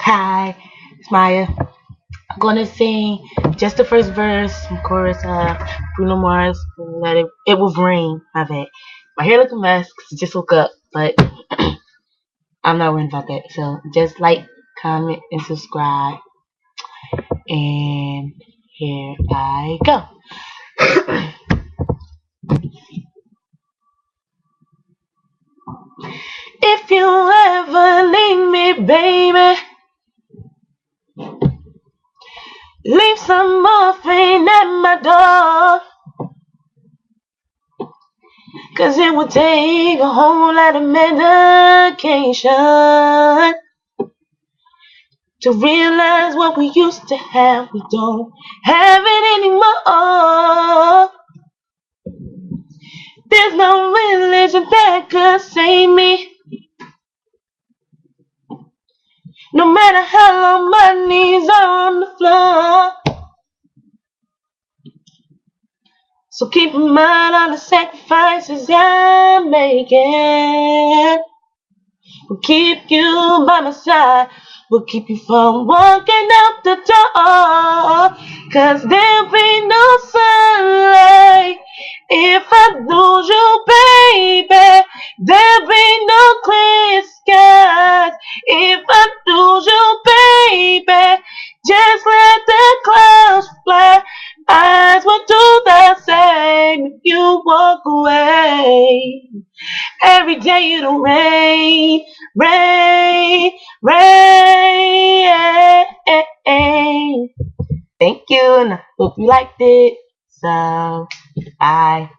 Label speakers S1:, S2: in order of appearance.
S1: Hi, it's Maya. I'm gonna sing just the first verse and chorus of Bruno Mars. It will rain. My bad. My hair looks a mess 'cause I just woke up, but I'm not worried about that. So just like, comment, and subscribe. And here I go. If you ever leave me, baby, leave some morphine at my door. 'Cause it would take a whole lot of medication to realize what we used to have. We don't have it anymore. There's no religion that could save me. No matter how long my knees are on the floor. So keep in mind all the sacrifices I'm making. Will keep you by my side. Will keep you from walking out the door. 'Cause there'll be no sunlight if I lose you, baby. There'll be no clear skies if I lose you, baby. Just let the clouds fly. Eyes will do the same if you walk away. Every day it'll rain, rain, rain. Thank you, and I hope you liked it. So, bye.